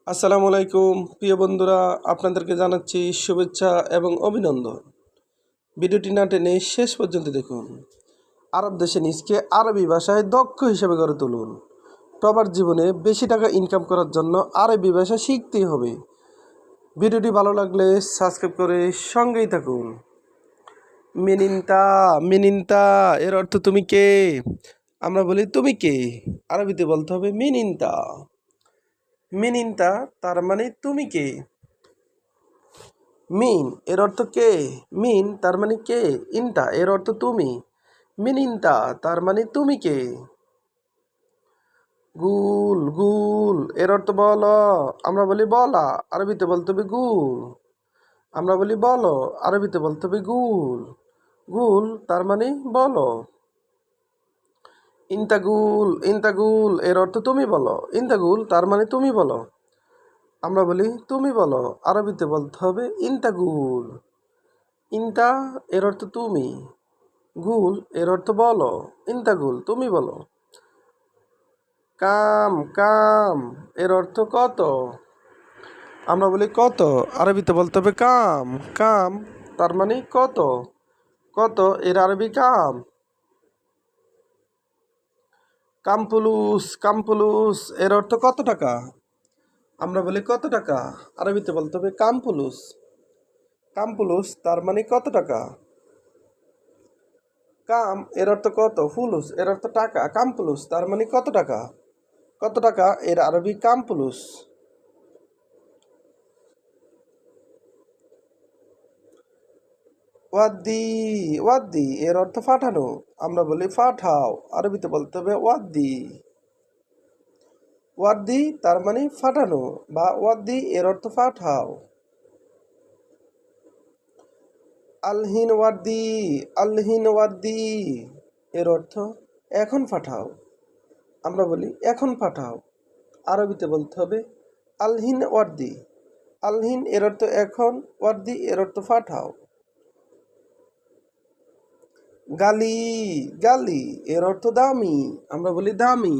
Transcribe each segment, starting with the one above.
আসসালামু আলাইকুম প্রিয় বন্ধুরা, আপনাদেরকে জানাচ্ছি শুভেচ্ছা এবং অভিনন্দন। ভিডিওটি না টেনে শেষ পর্যন্ত দেখুন। আরব দেশে নিজকে আরবি ভাষায় দক্ষ হিসেবে গড়ে তুলুন। প্রবাস জীবনে বেশি টাকা ইনকাম করার জন্য আরবি ভাষা শিখতেই হবে। ভিডিওটি ভালো লাগলে সাবস্ক্রাইব করে সঙ্গেই থাকুন। মিনিন্তা মিনিন্তা এর অর্থ তুমি কে? আমরা বলি তুমি কে, আরবিতে বলতে হবে মিনিন্তা। মিনিন্তা তার মানে তুমি কে। মিন এর অর্থ কে, মিন তার মানে কে, ইনটা এর অর্থ তুমি, মিনিনতা তার মানে তুমি কে। গুল গুল এর অর্থ বলো, আমরা বলি বলা, আরবিতে বলতে হবে গুল। আমরা বলি বলো, আরবিতে বলতে হবে গুল। গুল তার মানে বলো। ইন্তাগুল ইন্তাগুল এর অর্থ তুমি বলো, ইন্তাগুল তার মানে তুমি বলো। আমরা বলি তুমি বলো, আরবিতে বলতে হবে ইন্তাগুল। ইনতা এর অর্থ তুমি, গুল এর অর্থ বলো, ইন্তাগুল তুমি বলো। কাম কাম এর অর্থ কত, আমরা বলি কত, আরবিতে বলতে হবে কাম। কাম তার মানে কত, কত এর আরবি কাম। কামপুলুস কামপুলুস এর অর্থ কত টাকা, আমরা বলি কত টাকা, আরবিতে বলতে হবে কামপুলুস। কামপুলুস তার মানে কত টাকা। কাম এর অর্থ কত, ফুলুস এর অর্থ টাকা, কামপুলুস তার মানে কত টাকা। কত টাকা এর আরবি কামপুলুস। ওয়াদ্দি ওয়াদ্দি এর অর্থ পাঠানো, আমরা বলি পাঠাও, আরবিতে বলতে হবে ওয়াদ্দি। ওয়াদ্দি তার মানে পাঠানো বা ওয়াদ্দি এর অর্থ পাঠাও। আলহিন ওয়াদ্দি আলহিন ওয়াদ্দি এর অর্থ এখন পাঠাও, আমরা বলি এখন পাঠাও, আরবিতে বলতে হবে আলহিন ওয়াদ্দি। আলহিন এর অর্থ এখন, ওয়াদ্দি এর অর্থ পাঠাও। গালি গালি এর অর্থ দামি, আমরা বলি দামি,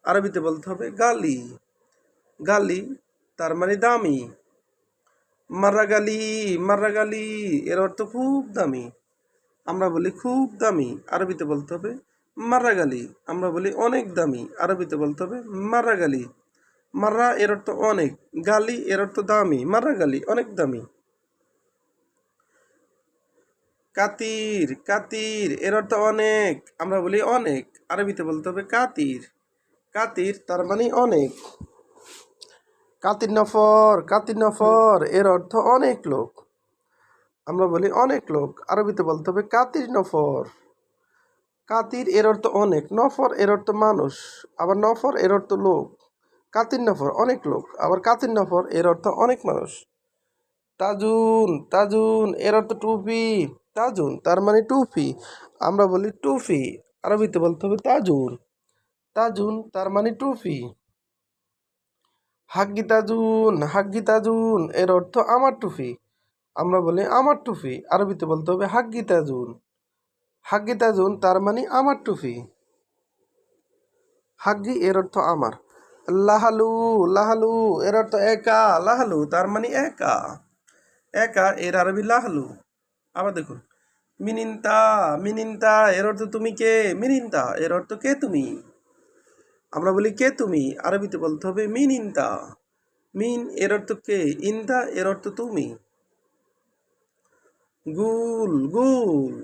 আরবিতে বলতে হবে গালি। গালি তার মানে দামি। মার্রাগালি মার্রাগালি এর অর্থ খুব দামি, আমরা বলি খুব দামি, আরবিতে বলতে হবে মার্রাগালি। আমরা বলি অনেক দামি, আরবিতে বলতে হবে মার্রাগালি। মার্রা এর অর্থ অনেক, গালি এর অর্থ দামি, মার্রাগালি অনেক দামি। কাতির কাতির এর অর্থ অনেক, আমরা বলি অনেক, আরবিতে বলতে হবে কাতির। কাতির তার মানে অনেক। কাতির নফর এর অর্থ অনেক লোক, আমরা বলি অনেক লোক, আরবিতে বলতে হবে কাতির নফর। কাতির এর অর্থ অনেক, নফর এর অর্থ মানুষ, আবার নফর এর অর্থ লোক। কাতির নফর অনেক লোক, আবার কাতির নফর এর অর্থ অনেক মানুষ। তাজুন তাজুন এর অর্থ টুপি, তাজুন তার মানে টুপি, আমরা বলি টুপি, আরবিতে বলতে হবে তাজুন। তাজুন তার মানে টুপি। হাগ্গি তাজুন এর অর্থ আমার টুপি, আমরা বলি আমার টুপি, আরবিতে বলতে হবে হাগ্গি তাজুন। হাগ্গি তাজুন তার মানে আমার টুপি। হাগ্গি এর অর্থ আমার। লাহালু লাহালু এর অর্থ একা, লাহালু তার মানে একা। একা এর আরবি লাহালু। আবার দেখুন, মিনিন্তা মিনিন্তা এর অর্থ তুমি কে, মিনিন্তা এর অর্থ কে তুমি, আমরা বলি কে তুমি, আরবিতে বলতে হবে মিনিন্তা। মিন এর অর্থ কে, ইনতা এর অর্থ তুমি। গুল গুল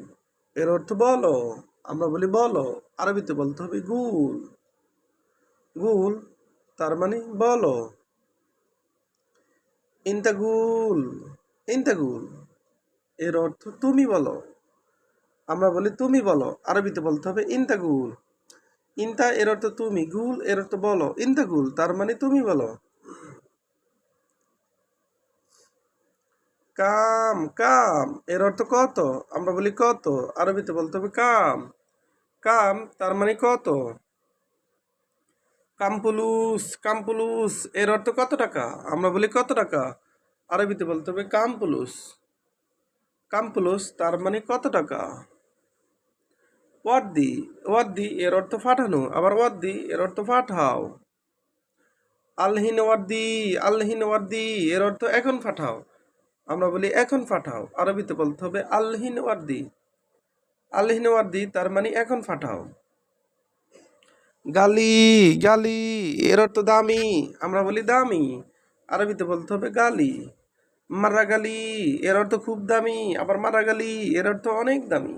এর অর্থ বলো, আমরা বলি বলো, আরবিতে বলতে হবে গুল। গুল তার মানে বলো। ইন্তাগুল ইন্তাগুল এর অর্থ তুমি বলো, আমরা বলি তুমি বলো, আরবিতে বলতে হবে ইন্তাগুল। ইনতা এর অর্থ তুমি, গুল এর অর্থ বলো, ইন্তাগুল তার মানে তুমি বলো। কাম কাম এর অর্থ কত, আমরা বলি কত, আরবিতে বলতে হবে কাম। কাম তার মানে কত। কামপুলুস কামপুলুস এর অর্থ কত টাকা, আমরা বলি কত টাকা, আরবিতে বলতে হবে কামপুলুস। কামপুলুস তার মানে কত টাকা। ওয়াদ্দি ওয়াদ্দি এর অর্থ পাঠানো, আবার ওয়াদ্দি এর অর্থ পাঠাও। আলহিন ওয়ার্দি, আলহিন ওয়ার্দি এর অর্থ এখন পাঠাও। আমরা বলি এখন পাঠাও, আরবিতে বলতে হবে আলহিন ওয়ার্দি। আলহিন ওয়ার্দি তার মানে এখন পাঠাও। গালি, গালি এর অর্থ দামি, আমরা বলি দামি, আরবিতে বলতে হবে গালি। মারাগালি এর অর্থ খুব দামি, আবার মারাগালি এর অর্থ অনেক দামি।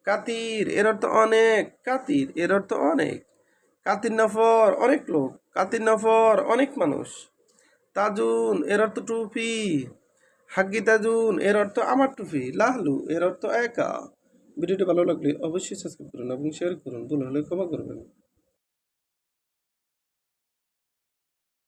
কাতির এর অর্থ অনেক, কাতির এর অর্থ অনেক। কাতির নফর অনেক লোক, কাতির নফর অনেক মানুষ। তাজুন এর অর্থ টুপি, হাগ্গি তাজুন এর অর্থ আমার টুপি। লাহলু এর অর্থ একা। ভিডিওটি ভালো লাগলে অবশ্যই সাবস্ক্রাইব করুন এবং শেয়ার করুন, ভুল হলে ক্ষমা করবেন।